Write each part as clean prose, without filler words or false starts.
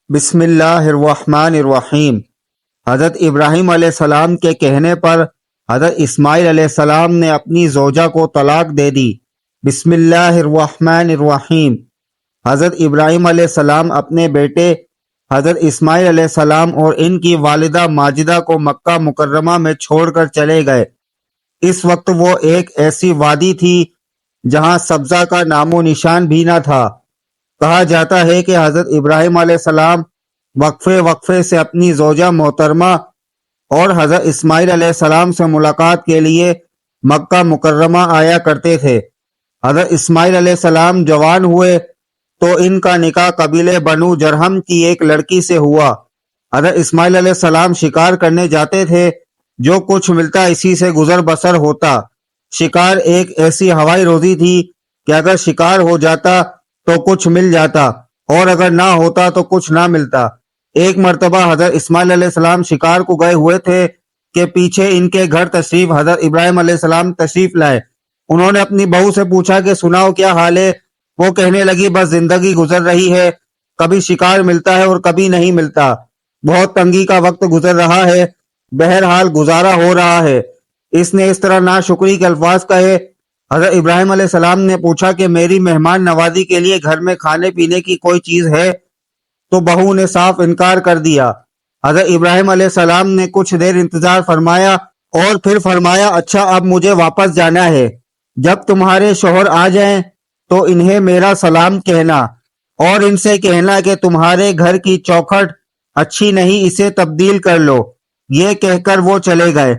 بسم اللہ الرحمن الرحیم۔ حضرت ابراہیم علیہ السلام کے کہنے پر حضرت اسماعیل علیہ السلام نے اپنی زوجہ کو طلاق دے دی۔ بسم اللہ الرحمن الرحیم۔ حضرت ابراہیم علیہ السلام اپنے بیٹے حضرت اسماعیل علیہ السلام اور ان کی والدہ ماجدہ کو مکہ مکرمہ میں چھوڑ کر چلے گئے۔ اس وقت وہ ایک ایسی وادی تھی جہاں سبزہ کا نام و نشان بھی نہ تھا۔ کہا جاتا ہے کہ حضرت ابراہیم علیہ السلام وقفے سے اپنی زوجہ محترمہ اور حضرت اسماعیل علیہ السلام سے ملاقات کے لیے مکہ مکرمہ آیا کرتے تھے۔ حضرت اسماعیل علیہ السلام جوان ہوئے تو ان کا نکاح قبیلے بنو جرہم کی ایک لڑکی سے ہوا۔ حضرت اسماعیل علیہ السلام شکار کرنے جاتے تھے، جو کچھ ملتا اسی سے گزر بسر ہوتا۔ شکار ایک ایسی ہوائی روزی تھی کہ اگر شکار ہو جاتا تو کچھ مل جاتا اور اگر نہ ہوتا تو کچھ نہ ملتا۔ ایک مرتبہ حضرت اسماعیل علیہ السلام شکار کو گئے ہوئے تھے کہ پیچھے ان کے گھر تشریف حضرت ابراہیم علیہ السلام تشریف لائے۔ انہوں نے اپنی بہو سے پوچھا کہ سناؤ کیا حال ہے؟ وہ کہنے لگی بس زندگی گزر رہی ہے، کبھی شکار ملتا ہے اور کبھی نہیں ملتا، بہت تنگی کا وقت گزر رہا ہے، بہرحال گزارا ہو رہا ہے۔ اس نے اس طرح ناشکری کے الفاظ کہے۔ حضرت ابراہیم علیہ السلام نے پوچھا کہ میری مہمان نوازی کے لیے گھر میں کھانے پینے کی کوئی چیز ہے؟ تو بہو نے صاف انکار کر دیا۔ حضرت ابراہیم علیہ السلام نے کچھ دیر انتظار فرمایا اور پھر فرمایا اچھا اب مجھے واپس جانا ہے، جب تمہارے شوہر آ جائیں تو انہیں میرا سلام کہنا اور ان سے کہنا کہ تمہارے گھر کی چوکھٹ اچھی نہیں، اسے تبدیل کر لو۔ یہ کہہ کر وہ چلے گئے۔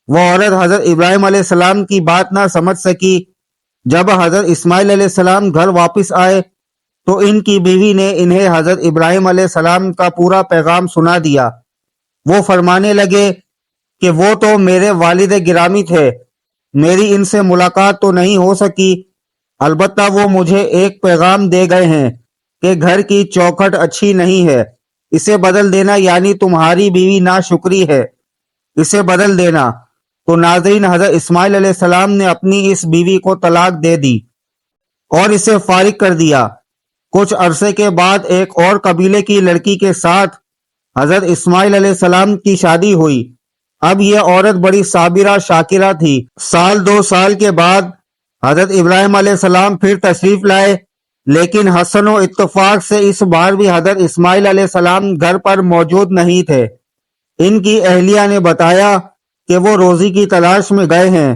وہ عورت حضرت ابراہیم علیہ السلام کی بات نہ سمجھ سکی۔ جب حضرت اسماعیل علیہ السلام گھر واپس آئے تو ان کی بیوی نے انہیں حضرت ابراہیم علیہ السلام کا پورا پیغام سنا دیا۔ وہ فرمانے لگے کہ وہ تو میرے والد گرامی تھے، میری ان سے ملاقات تو نہیں ہو سکی، البتہ وہ مجھے ایک پیغام دے گئے ہیں کہ گھر کی چوکھٹ اچھی نہیں ہے، اسے بدل دینا، یعنی تمہاری بیوی ناشکری ہے، اسے بدل دینا۔ تو ناظرین، حضرت اسماعیل علیہ السلام نے اپنی اس بیوی کو طلاق دے دی اور اسے فارغ کر دیا۔ کچھ عرصے کے بعد ایک اور قبیلے کی لڑکی کے ساتھ حضرت اسماعیل علیہ السلام کی شادی ہوئی۔ اب یہ عورت بڑی صابرہ شاکرہ تھی۔ سال دو سال کے بعد حضرت ابراہیم علیہ السلام پھر تشریف لائے، لیکن حسن و اتفاق سے اس بار بھی حضرت اسماعیل علیہ السلام گھر پر موجود نہیں تھے۔ ان کی اہلیہ نے بتایا کہ وہ روزی کی تلاش میں گئے ہیں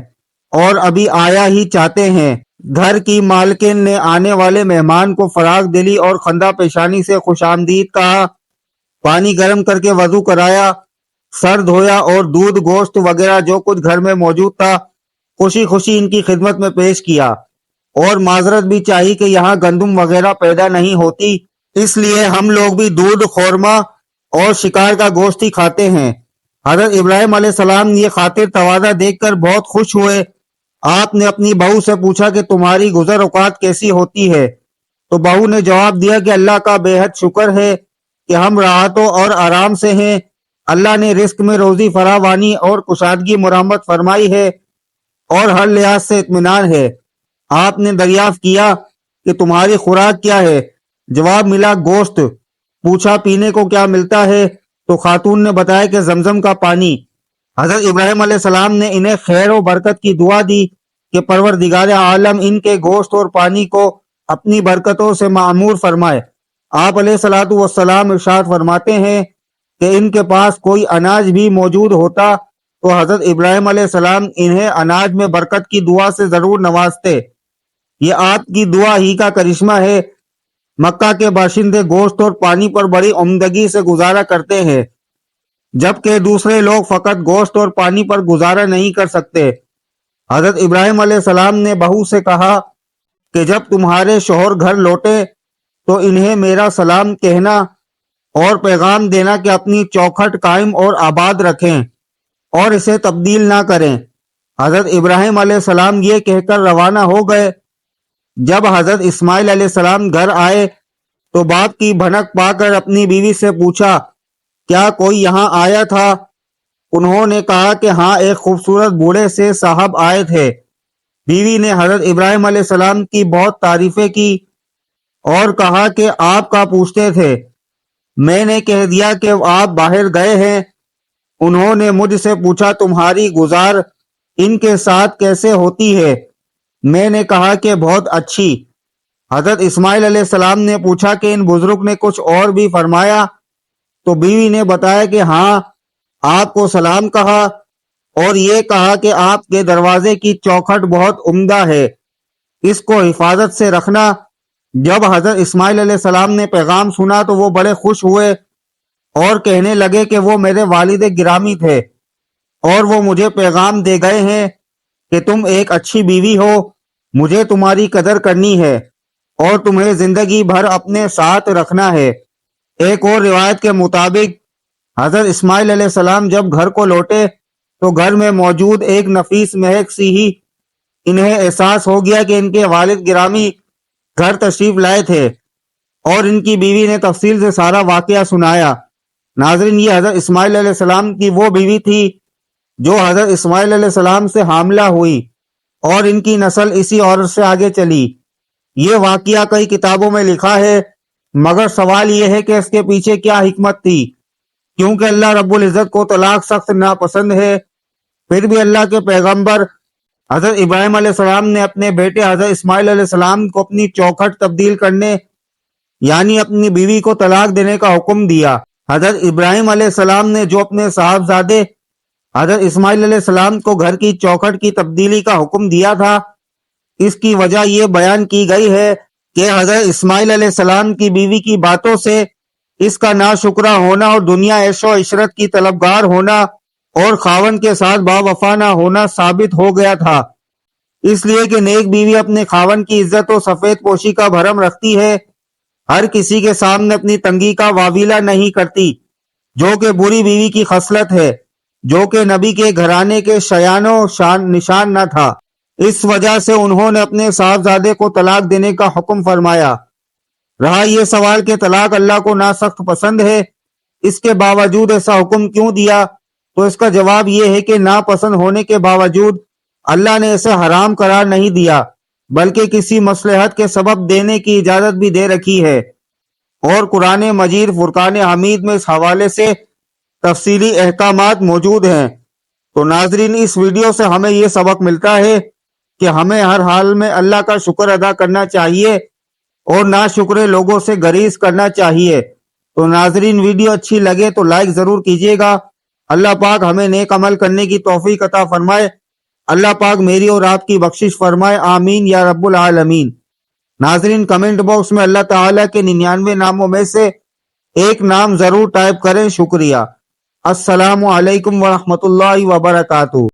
اور ابھی آیا ہی چاہتے ہیں۔ گھر کی مالکن نے آنے والے مہمان کو فراخ دلی اور خندہ پیشانی سے خوش آمدید کہا، پانی گرم کر کے وضو کرایا، سر دھویا اور دودھ گوشت وغیرہ جو کچھ گھر میں موجود تھا خوشی خوشی ان کی خدمت میں پیش کیا، اور معذرت بھی چاہی کہ یہاں گندم وغیرہ پیدا نہیں ہوتی، اس لیے ہم لوگ بھی دودھ، خورما اور شکار کا گوشت ہی کھاتے ہیں۔ حضرت ابراہیم علیہ السلام یہ خاطر تواضع دیکھ کر بہت خوش ہوئے۔ آپ نے اپنی بہو سے پوچھا کہ تمہاری گزر اوقات کیسی ہوتی ہے؟ تو بہو نے جواب دیا کہ اللہ کا بے حد شکر ہے کہ ہم راحتوں اور آرام سے ہیں، اللہ نے رزق میں روزی فراوانی اور کشادگی مرحمت فرمائی ہے اور ہر لحاظ سے اطمینان ہے۔ آپ نے دریافت کیا کہ تمہاری خوراک کیا ہے؟ جواب ملا گوشت۔ پوچھا پینے کو کیا ملتا ہے؟ تو خاتون نے بتایا کہ زمزم کا پانی۔ حضرت ابراہیم علیہ السلام نے انہیں خیر و برکت کی دعا دی کہ پروردگار عالم ان کے گوشت اور پانی کو اپنی برکتوں سے معمور فرمائے۔ آپ علیہ الصلوۃ والسلام ارشاد فرماتے ہیں کہ ان کے پاس کوئی اناج بھی موجود ہوتا تو حضرت ابراہیم علیہ السلام انہیں اناج میں برکت کی دعا سے ضرور نوازتے۔ یہ آپ کی دعا ہی کا کرشمہ ہے۔ مکہ کے باشندے گوشت اور پانی پر بڑی عمدگی سے گزارا کرتے ہیں، جبکہ دوسرے لوگ فقط گوشت اور پانی پر گزارا نہیں کر سکتے۔ حضرت ابراہیم علیہ السلام نے بہو سے کہا کہ جب تمہارے شوہر گھر لوٹے تو انہیں میرا سلام کہنا اور پیغام دینا کہ اپنی چوکھٹ قائم اور آباد رکھیں اور اسے تبدیل نہ کریں۔ حضرت ابراہیم علیہ السلام یہ کہہ کر روانہ ہو گئے۔ جب حضرت اسماعیل علیہ السلام گھر آئے تو باپ کی بھنک پا کر اپنی بیوی سے پوچھا کیا کوئی یہاں آیا تھا؟ انہوں نے کہا کہ ہاں، ایک خوبصورت بوڑھے سے صاحب آئے تھے۔ بیوی نے حضرت ابراہیم علیہ السلام کی بہت تعریفیں کی اور کہا کہ آپ کا پوچھتے تھے۔ میں نے کہہ دیا کہ آپ باہر گئے ہیں۔ انہوں نے مجھ سے پوچھا تمہاری گزار ان کے ساتھ کیسے ہوتی ہے؟ میں نے کہا کہ بہت اچھی۔ حضرت اسماعیل علیہ السلام نے پوچھا کہ ان بزرگ نے کچھ اور بھی فرمایا؟ تو بیوی نے بتایا کہ ہاں، آپ کو سلام کہا اور یہ کہا کہ آپ کے دروازے کی چوکھٹ بہت عمدہ ہے، اس کو حفاظت سے رکھنا۔ جب حضرت اسماعیل علیہ السلام نے پیغام سنا تو وہ بڑے خوش ہوئے اور کہنے لگے کہ وہ میرے والد گرامی تھے اور وہ مجھے پیغام دے گئے ہیں کہ تم ایک اچھی بیوی ہو، مجھے تمہاری قدر کرنی ہے اور تمہیں زندگی بھر اپنے ساتھ رکھنا ہے۔ ایک اور روایت کے مطابق حضرت اسماعیل علیہ السلام جب گھر کو لوٹے تو گھر میں موجود ایک نفیس مہک سی ہی انہیں احساس ہو گیا کہ ان کے والد گرامی گھر تشریف لائے تھے، اور ان کی بیوی نے تفصیل سے سارا واقعہ سنایا۔ ناظرین، یہ حضرت اسماعیل علیہ السلام کی وہ بیوی تھی جو حضرت اسماعیل علیہ السلام سے حاملہ ہوئی اور ان کی نسل اسی عورت سے آگے چلی۔ یہ واقعہ کئی کتابوں میں لکھا ہے، مگر سوال یہ ہے کہ اس کے پیچھے کیا حکمت تھی؟ کیونکہ اللہ رب العزت کو طلاق سخت ناپسند ہے، پھر بھی اللہ کے پیغمبر حضرت ابراہیم علیہ السلام نے اپنے بیٹے حضرت اسماعیل علیہ السلام کو اپنی چوکھٹ تبدیل کرنے یعنی اپنی بیوی کو طلاق دینے کا حکم دیا۔ حضرت ابراہیم علیہ السلام نے جو اپنے صاحبزادے حضرت اسماعیل علیہ السلام کو گھر کی چوکھٹ کی تبدیلی کا حکم دیا تھا، اس کی وجہ یہ بیان کی گئی ہے کہ حضرت اسماعیل علیہ السلام کی بیوی کی باتوں سے اس کا ناشکرہ ہونا اور دنیا عیش و عشرت کی طلبگار ہونا اور خاوند کے ساتھ با وفا نہ ہونا ثابت ہو گیا تھا، اس لیے کہ نیک بیوی اپنے خاوند کی عزت و سفید پوشی کا بھرم رکھتی ہے، ہر کسی کے سامنے اپنی تنگی کا واویلا نہیں کرتی، جو کہ بری بیوی کی خصلت ہے، جو کہ نبی کے گھرانے کے شیان و نشان نہ تھا۔ اس وجہ سے انہوں نے اپنے صاحبزادے کو طلاق دینے کا حکم فرمایا۔ رہا یہ سوال کہ طلاق اللہ کو ناسخت پسند ہے، اس کے باوجود ایسا حکم کیوں دیا؟ تو اس کا جواب یہ ہے کہ ناپسند ہونے کے باوجود اللہ نے اسے حرام قرار نہیں دیا، بلکہ کسی مصلحت کے سبب دینے کی اجازت بھی دے رکھی ہے، اور قرآن مجید فرقان حمید میں اس حوالے سے تفصیلی احکامات موجود ہیں۔ تو ناظرین، اس ویڈیو سے ہمیں یہ سبق ملتا ہے کہ ہمیں ہر حال میں اللہ کا شکر ادا کرنا چاہیے اور ناشکرے لوگوں سے گریز کرنا چاہیے۔ تو ناظرین، ویڈیو اچھی لگے تو لائک ضرور کیجیے گا۔ اللہ پاک ہمیں نیک عمل کرنے کی توفیق عطا فرمائے۔ اللہ پاک میری اور آپ کی بخشش فرمائے، آمین یا رب العالمین۔ ناظرین، کمنٹ باکس میں اللہ تعالیٰ کے 99 ناموں میں سے ایک نام ضرور ٹائپ کریں۔ شکریہ۔ السلام علیکم ورحمۃ اللہ وبرکاتہ۔